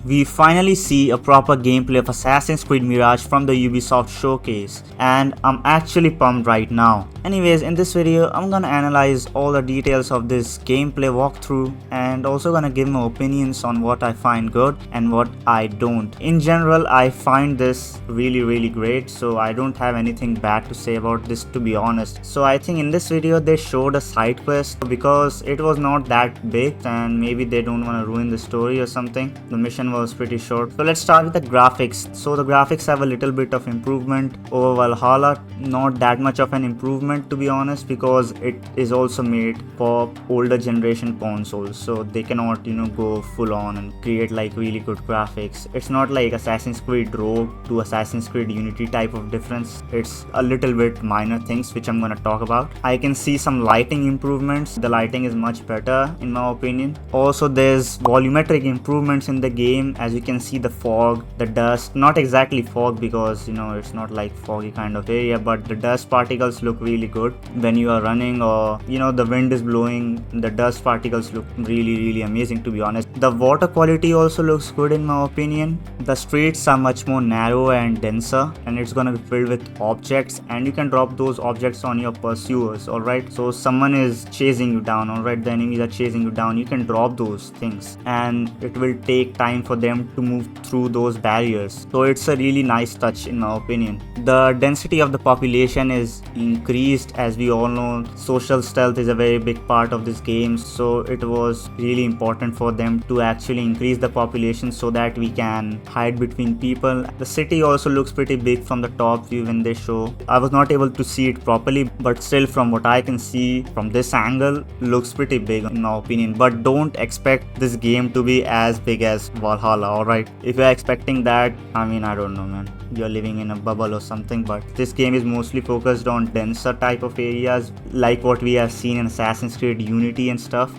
we finally see a proper gameplay of Assassin's Creed Mirage from the Ubisoft Showcase, and I'm actually pumped right now. Anyways, in this video, I'm gonna analyze all the details of this gameplay walkthrough and also gonna give my opinions on what I find good and what I don't. In general, I find this really great, so I don't have anything bad to say about this, to be honest. So I think in this video they showed a side quest because it was not that big and maybe they don't want to ruin the story or something. The mission was pretty short. So let's start with the graphics. So the graphics have a little bit of improvement over Valhalla. Not that much of an improvement, to be honest, because it is also made for older generation consoles, so they cannot go full on and create like really good graphics. It's not like Assassin's Creed Rogue to Assassin's Creed Unity type of difference. It's a little bit minor things which I'm gonna talk about. I can see some lighting improvements. The lighting is much better in my opinion. Also there's volumetric improvements in the game. As you can see, the fog, the dust, not exactly fog because it's not like foggy kind of area, but the dust particles look really good when you are running, or the wind is blowing, the dust particles look really amazing, to be honest. The water quality also looks good in my opinion. The streets are much more narrow and denser, and it's gonna be filled with objects, and you can drop those objects on your pursuers. Alright, so someone is chasing you down, alright, the enemies are chasing you down, you can drop those things and it will take time for them to move through those barriers. So it's a really nice touch in my opinion. The density of the population is increased. As we all know, social stealth is a very big part of this game, so it was really important for them to actually increase the population so that we can hide between people. The city also looks pretty big from the top view when they show. I was not able to see it properly, but still from what I can see from this angle, looks pretty big in my opinion. But don't expect this game to be as big as Valhalla, alright? If you're expecting that, I don't know, man, you're living in a bubble or something. But this game is mostly focused on denser type of areas like what we have seen in Assassin's Creed Unity and stuff,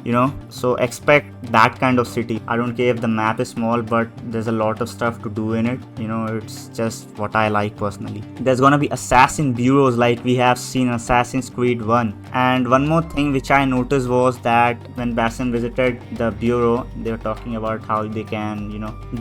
so expect that kind of city. I don't care if the map is small, but there's a lot of stuff to do in it. It's just what I like personally. There's gonna be assassin bureaus like we have seen in Assassin's Creed 1. And one more thing which I noticed was that when Basim visited the bureau, they were talking about how they can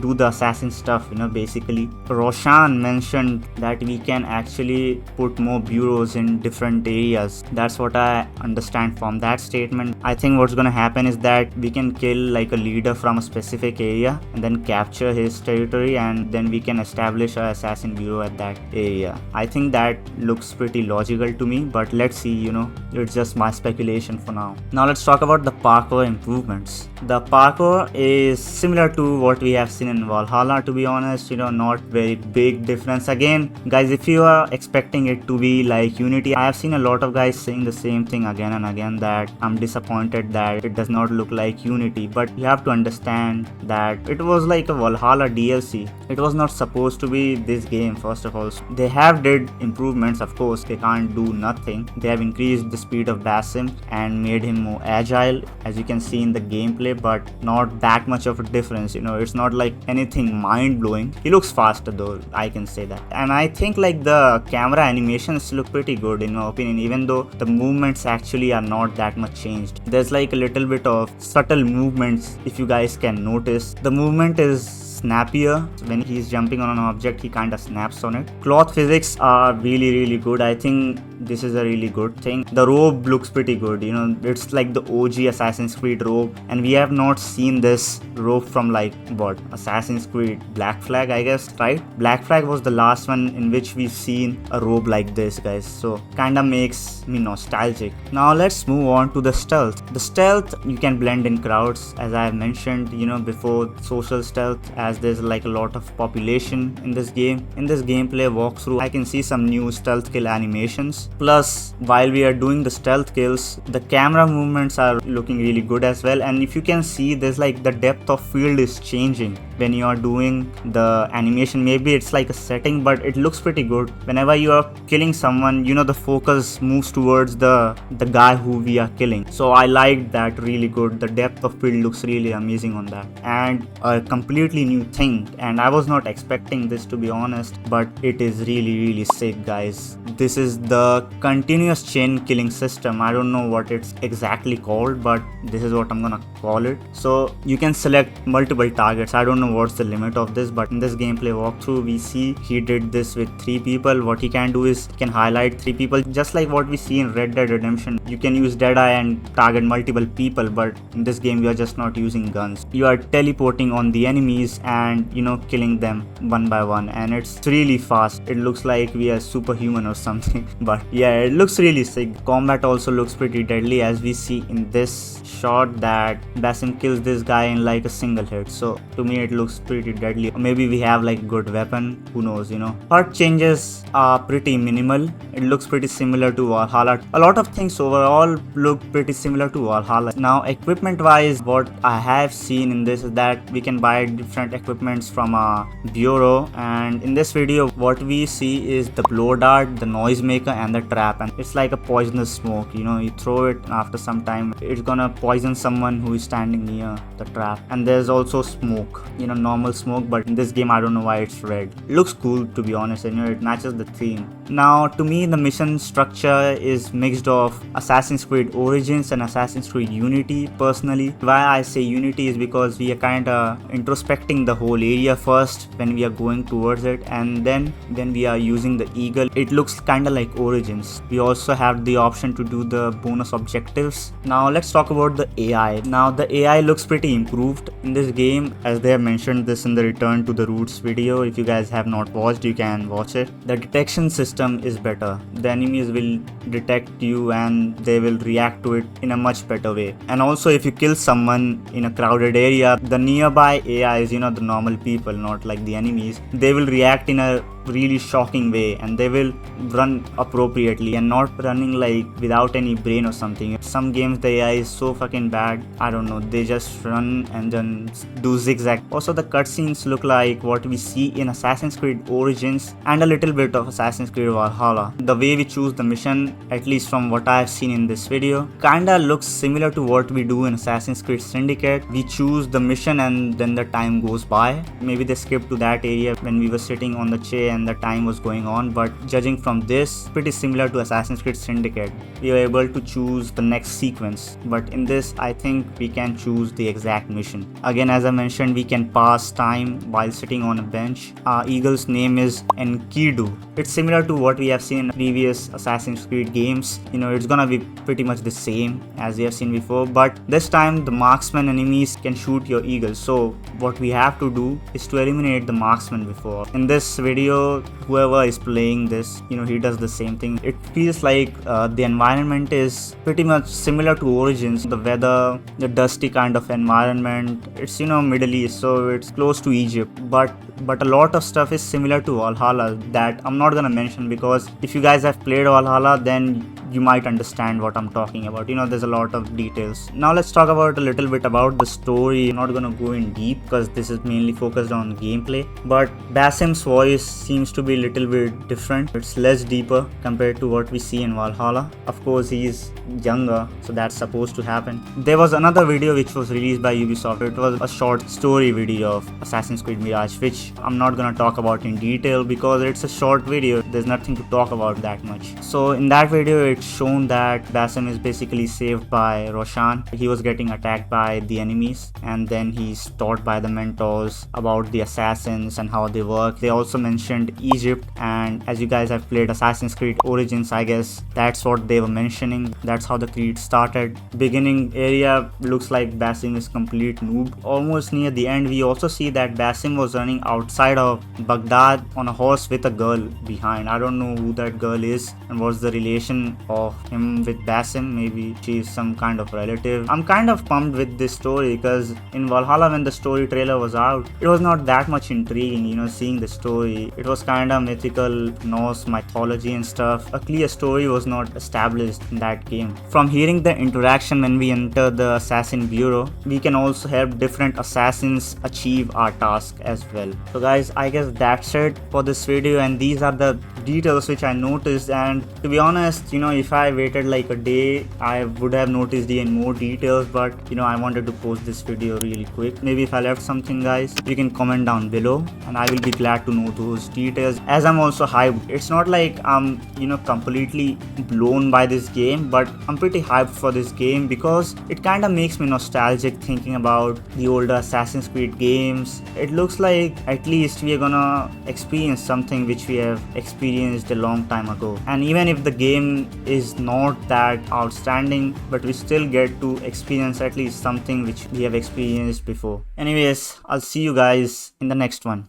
do the assassin stuff. Basically Roshan mentioned that we can actually put more bureaus in different areas. That's what I understand from that statement. I think what's gonna happen is that we can kill like a leader from a specific area and then capture his territory, and then we can establish an assassin bureau at that area. I think that looks pretty logical to me, but let's see, it's just my speculation for now. Now let's talk about the parkour improvements. The parkour is similar to what we have seen in Valhalla, to be honest. Not very big difference. Again guys, if you are expecting it to be like Unity, I have seen a lot of guys saying the same thing again and again, that I'm disappointed that it does not look like Unity. But you have to understand that it was like a Valhalla DLC. It was not supposed to be this game. First of all, they have did improvements, of course, they can't do nothing. They have increased the speed of Basim and made him more agile, as you can see in the gameplay, but not that much of a difference. It's not like anything mind-blowing. He looks faster though, I can say that. And I think like the camera animations look pretty good in my opinion, even though the movements actually are not that much changed. There's like a little bit of subtle movements, if you guys can notice. The movement is snappier. When he's jumping on an object, he kind of snaps on it. Cloth physics are really good. I think this is a really good thing. The robe looks pretty good. It's like the OG Assassin's Creed robe, and we have not seen this robe from like what, Assassin's Creed Black Flag, I guess, right? Black Flag was the last one in which we've seen a robe like this, guys, so kind of makes me nostalgic. Now let's move on to the stealth. The stealth, you can blend in crowds, as I have mentioned before, social stealth, as there's like a lot of population in this game. In this gameplay walkthrough, I can see some new stealth kill animations. Plus, while we are doing the stealth kills, the camera movements are looking really good as well. And if you can see, there's like the depth of field is changing when you are doing the animation. Maybe it's like a setting, but it looks pretty good. Whenever you are killing someone, the focus moves towards the guy who we are killing. So I liked that really good. The depth of field looks really amazing on that, and a completely new thing. And I was not expecting this, to be honest, but it is really sick, guys. This is the continuous chain killing system. I don't know what it's exactly called, but this is what I'm gonna call it. So you can select multiple targets. I don't know know what's the limit of this, but in this gameplay walkthrough we see he did this with 3 people. What he can do is he can highlight 3 people, just like what we see in Red Dead Redemption. You can use Deadeye and target multiple people, but in this game you are just not using guns. You are teleporting on the enemies and killing them one by one, and it's really fast. It looks like we are superhuman or something. But yeah, it looks really sick. Combat also looks pretty deadly, as we see in this shot that Basim kills this guy in like a single hit. So to me it looks pretty deadly. Or maybe we have like good weapon, who knows. Part changes are pretty minimal. It looks pretty similar to Valhalla. A lot of things overall look pretty similar to Valhalla. Now equipment wise, what I have seen in this is that we can buy different equipments from a bureau, and in this video what we see is the blow dart, the noisemaker, and the trap. And it's like a poisonous smoke. You throw it, and after some time it's gonna poison someone who is standing near the trap. And there's also smoke, normal smoke, but in this game I don't know why it's red. Looks cool, to be honest, and it matches the theme. Now to me the mission structure is mixed of Assassin's Creed Origins and Assassin's Creed Unity. Personally, why I say Unity is because we are kinda introspecting the whole area first when we are going towards it, and then when we are using the eagle, it looks kinda like Origins. We also have the option to do the bonus objectives. Now let's talk about the AI. Now the AI looks pretty improved in this game, as they have mentioned this in the Return to the Roots video. If you guys have not watched, you can watch it. The detection system is better. The enemies will detect you and they will react to it in a much better way. And also if you kill someone in a crowded area, the nearby AIs, the normal people, not like the enemies, they will react in a really shocking way, and they will run appropriately and not running like without any brain or something. Some games the AI is so fucking bad, I don't know, they just run and then do zigzag. Also the cutscenes look like what we see in Assassin's Creed Origins and a little bit of Assassin's Creed Valhalla. The way we choose the mission, at least from what I have seen in this video, kinda looks similar to what we do in Assassin's Creed Syndicate. We choose the mission and then the time goes by. Maybe they skipped to that area when we were sitting on the chair and the time was going on, but judging from this, pretty similar to Assassin's Creed Syndicate. We are able to choose the next sequence, but in this I think we can choose the exact mission. Again, as I mentioned, we can pass time while sitting on a bench. Our eagle's name is Enkidu. It's similar to what we have seen in previous Assassin's Creed games. It's gonna be pretty much the same as we have seen before, but this time the marksman enemies can shoot your eagle. So what we have to do is to eliminate the marksman before. In this video, whoever is playing this, he does the same thing. It feels like the environment is pretty much similar to Origins. The weather, the dusty kind of environment. It's Middle East, so it's close to Egypt, but a lot of stuff is similar to Valhalla that I'm not gonna mention, because if you guys have played Valhalla, then you might understand what I'm talking about. There's a lot of details. Now let's talk about a little bit about the story. I'm not gonna go in deep because this is mainly focused on gameplay, but Basim's voice seems to be a little bit different. It's less deeper compared to what we see in Valhalla. Of course, he's younger, so that's supposed to happen. There was another video which was released by Ubisoft. It was a short story video of Assassin's Creed Mirage, which I'm not gonna talk about in detail because it's a short video. There's nothing to talk about that much. So in that video, it's shown that Basim is basically saved by Roshan. He was getting attacked by the enemies, and then he's taught by the mentors about the assassins and how they work. They also mentioned Egypt, and as you guys have played Assassin's Creed Origins, I guess that's what they were mentioning. That's how the Creed started. Beginning area looks like Basim is complete noob. Almost near the end, we also see that Basim was running outside of Baghdad on a horse with a girl behind. I don't know who that girl is and what's the relation of him with Basim. Maybe she's some kind of relative. I'm kind of pumped with this story because in Valhalla, when the story trailer was out, it was not that much intriguing, seeing the story. It was kind of mythical, Norse mythology and stuff. A clear story was not established in that game. From hearing the interaction when we enter the assassin bureau, we can also help different assassins achieve our task as well. So guys, I guess that's it for this video, and these are the details which I noticed, and to be honest, if I waited like a day, I would have noticed even more details, but I wanted to post this video really quick. Maybe if I left something, guys, you can comment down below and I will be glad to know those details, as I'm also hyped. It's not like I'm completely blown by this game, but I'm pretty hyped for this game because it kind of makes me nostalgic thinking about the older Assassin's Creed games. It looks like at least we are gonna experience something which we have experienced a long time ago, and even if the game is not that outstanding, but we still get to experience at least something which we have experienced before. Anyways, I'll see you guys in the next one.